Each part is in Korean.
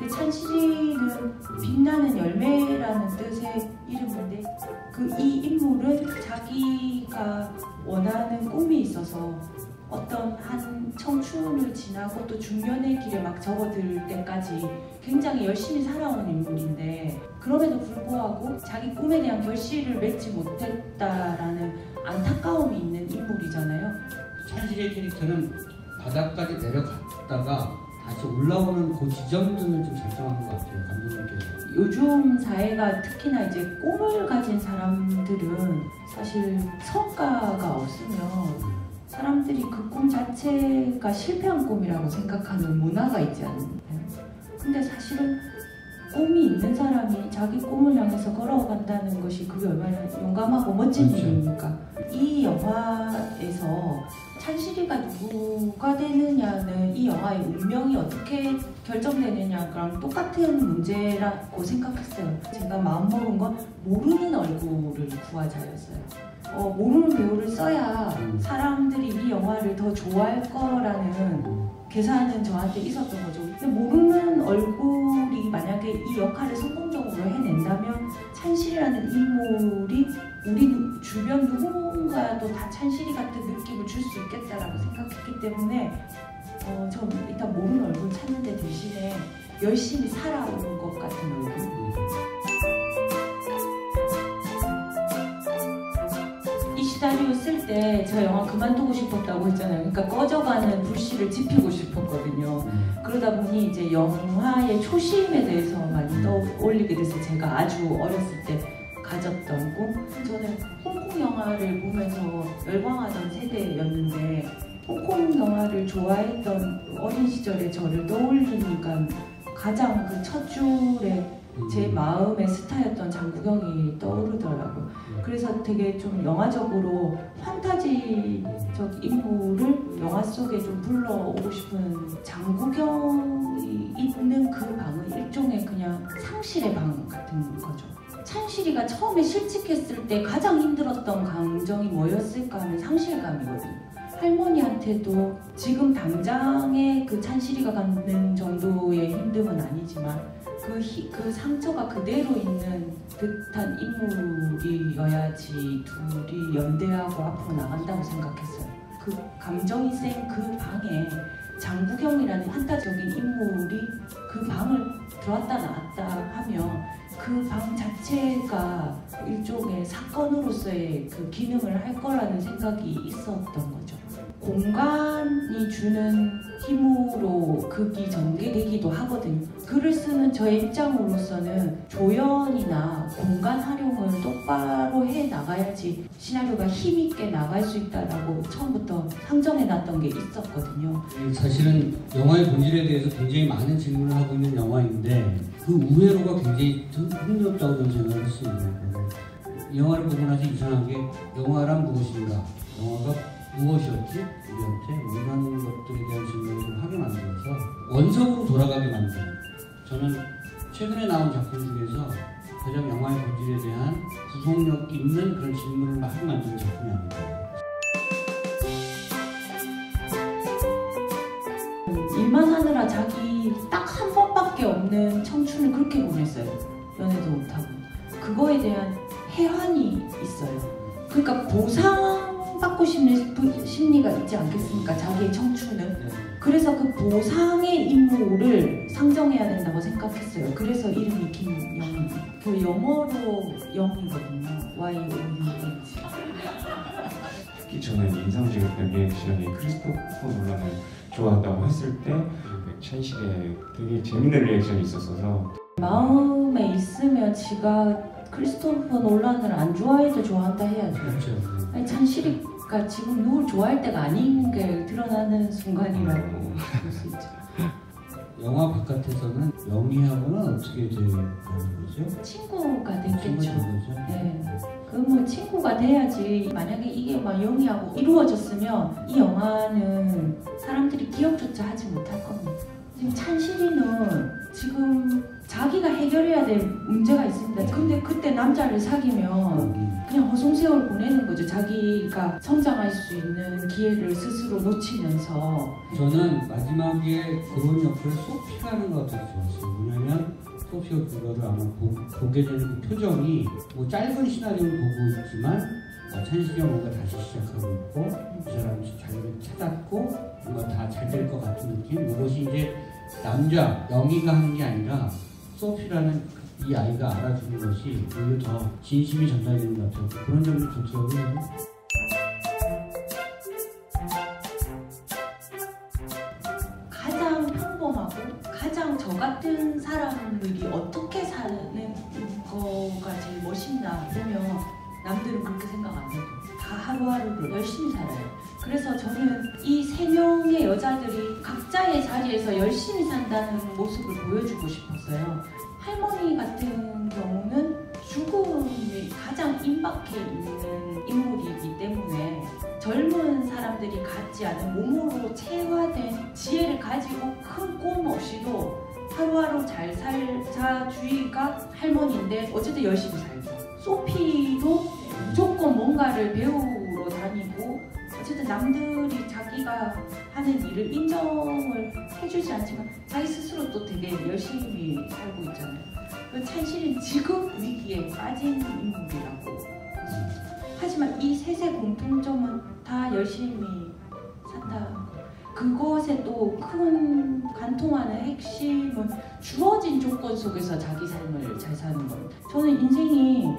찬실이는 빛나는 열매라는 뜻의 이름인데 이 인물은 자기가 원하는 꿈이 있어서 어떤 한 청춘을 지나고 또 중년의 길에 막 접어들 때까지 굉장히 열심히 살아온 인물인데 그럼에도 불구하고 자기 꿈에 대한 결실을 맺지 못했다라는 안타까움이 있는 인물이잖아요. 찬실의 캐릭터는 바닥까지 내려갔다가 다시 올라오는 그 지점들을 좀 작성한 것 같아요, 감독님께서. 요즘 사회가 특히나 이제 꿈을 가진 사람들은 사실 성과가 없으면 사람들이 그 꿈 자체가 실패한 꿈이라고 생각하는 문화가 있지 않나요? 근데 사실은 꿈이 있는 사람이 자기 꿈을 향해서 걸어간다는 것이 그게 얼마나 용감하고 멋진 그렇죠. 일입니까? 이 영화에서 찬실이가 누구가 되느냐는 이 영화의 운명이 어떻게 결정되느냐랑 똑같은 문제라고 생각했어요. 제가 마음먹은 건 모르는 얼굴을 구하자였어요. 모르는 배우를 써야 사람들이 이 영화를 더 좋아할 거라는 계산은 저한테 있었던 거죠. 근데 모르는 얼굴이 만약에 이 역할을 성공적으로 해낸다면 찬실이라는 인물이 우리 주변 누군가도 다 찬실이 같은 느낌을 줄 수 있겠다라고 생각했기 때문에 전 일단 모르는 얼굴 찾는데 대신에 열심히 살아온 것 같은 얼굴. 이 시나리오 쓸 때 제가 영화 그만두고 싶었다고 했잖아요. 그러니까 꺼져가는 불씨를 지피고 싶었거든요. 그러다 보니 이제 영화의 초심에 대해서 많이 떠올리게 돼서 제가 아주 어렸을 때 가졌던 꿈. 저는 홍콩 영화를 보면서 열광하던 세대였는데 홍콩 영화를 좋아했던 어린 시절의 저를 떠올리니까 가장 그 첫 줄에 제 마음의 스타였던 장국영이 떠오르더라고요. 그래서 되게 좀 영화적으로 판타지적 인물을 영화 속에 좀 불러오고 싶은 장국영이 있는 그 방은 일종의 그냥 상실의 방 같은 거죠. 찬실이가 처음에 실직했을 때 가장 힘들었던 감정이 뭐였을까 하면 상실감이거든요. 할머니한테도 지금 당장의 그 찬실이가 갖는 정도의 힘듦은 아니지만 그 상처가 그대로 있는 듯한 인물이어야지 둘이 연대하고 앞으로 나간다고 생각했어요. 그 감정이 센 그 방에 장국영이라는 판타적인 인물이 그 방을 들어왔다 나왔다 하면 그 방 자체가 일종의 사건으로서의 그 기능을 할 거라는 생각이 있었던 거죠. 공간이 주는 힘으로 극이 전개되기도 하거든요. 글을 쓰는 저의 입장으로서는 조연이나 공간 활용을 똑바로 해 나가야지 시나리오가 힘있게 나갈 수 있다라고 처음부터 상정해놨던 게 있었거든요. 사실은 영화의 본질에 대해서 굉장히 많은 질문을 하고 있는 영화인데 그 우회로가 굉장히 흥미롭다고 저는 생각을 했어요. 이 영화를 보고 나서 이상한 게 영화란 무엇인가? 영화가 무엇이었지? 우리한테 이런 것들에 대한 질문을 좀 하게 만들어서 원성으로 돌아가게 만드는 저는 최근에 나온 작품 중에서 가장 영화의 본질에 대한 구속력 있는 그런 질문을 하게 만드는 작품이 아닙니다. 일만 하느라 자기 딱 한 번밖에 없는 청춘을 그렇게 보냈어요. 연애도 못하고. 그거에 대한 해환이 있어요. 그러니까 보상받고 싶은 심리가 있지 않겠습니까? 자기의 청춘은. 그래서 그 보상의 임무를 상정해야 된다고 생각했어요. 그래서 이름이 김영희. 그 영어로 영이거든요. Y-O-U-H. 특히 저는 인상적이었던 리액션이 크리스토퍼 놀란을 좋아한다고 했을 때 찬실의 되게 재밌는 리액션이 있었어서 마음에 있으면 지가 크리스토퍼 놀란을 안 좋아해도 좋아한다 해야죠. 그렇죠. 아니, 찬실이가 지금 누굴 좋아할 때가 아닌 게 드러나는 순간이라고 볼 수 있죠. 영화 바깥에서는 영희하고는 어떻게 되는 거죠? 친구가 됐겠죠. 친구죠? 네. 그 뭐 친구가 돼야지. 만약에 이게 막 영희하고 이루어졌으면 이 영화는 사람들이 기억조차 하지 못할 겁니다. 지금 찬실이는 지금 자기가 해결해야 될 문제가 있습니다. 근데 그때 남자를 사귀면 그냥 고송세월 보내는 거죠. 자기가 성장할 수 있는 기회를 스스로 놓치면서. 저는 마지막에 그런 역할을 소피가 하는 것 같아서 좋았어요. 왜냐면 소피가 그거를 아마 보게 되는 그 표정이 뭐 짧은 시나리오를 보고 있지만 찬식이가 뭔가 다시 시작하고 있고 이 사람이 자기를 찾았고 뭔가 다 잘 될 것 같은 느낌. 이것이 이제 남자 영희가 하는 게 아니라 소피라는 이 아이가 알아주는 것이 오히려 더 진심이 전달되는 것 같아요. 그런 점이 좋더라고요. 가장 평범하고 가장 저 같은 사람들이 어떻게 사는 거가 제일 멋있나 보면 남들은 그렇게 생각 안 해도 다 하루하루를 열심히 살아요. 그래서 저는 이 3명의 여자들이 각자의 자리에서 열심히 산다는 모습을 보여주고 싶었어요. 할머니 같은 경우는 죽음이 가장 임박해 있는 인물이기 때문에 젊은 사람들이 갖지 않은 몸으로 체화된 지혜를 가지고 큰 꿈 없이도 하루하루 잘 살자 주의가 할머니인데 어쨌든 열심히 살죠. 소피도 무조건 뭔가를 배우러 다니고 어쨌든 남들이 자기가 하는 일을 인정을 해주지 않지만 자기 스스로 또 되게 열심히 살고 있잖아요. 그 찬실은 지금 위기에 빠진 인물이라고. 하지만 이 셋의 공통점은 다 열심히 산다. 그것에 또 큰 관통하는 핵심은 주어진 조건 속에서 자기 삶을 잘 사는 겁니다. 저는 인생이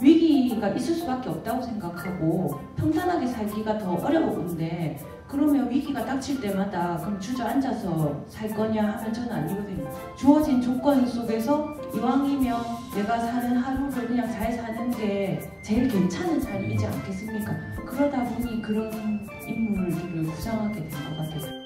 위기가 있을 수밖에 없다고 생각하고 평탄하게 살기가 더 어려운데 그러면 위기가 닥칠 때마다 그럼 주저앉아서 살 거냐 하면 저는 아니거든요. 주어진 조건 속에서 이왕이면 내가 사는 하루를 그냥 잘 사는 게 제일 괜찮은 삶이지 않겠습니까? 그러다 보니 그런 인물들을 구상하게 된 것 같아요.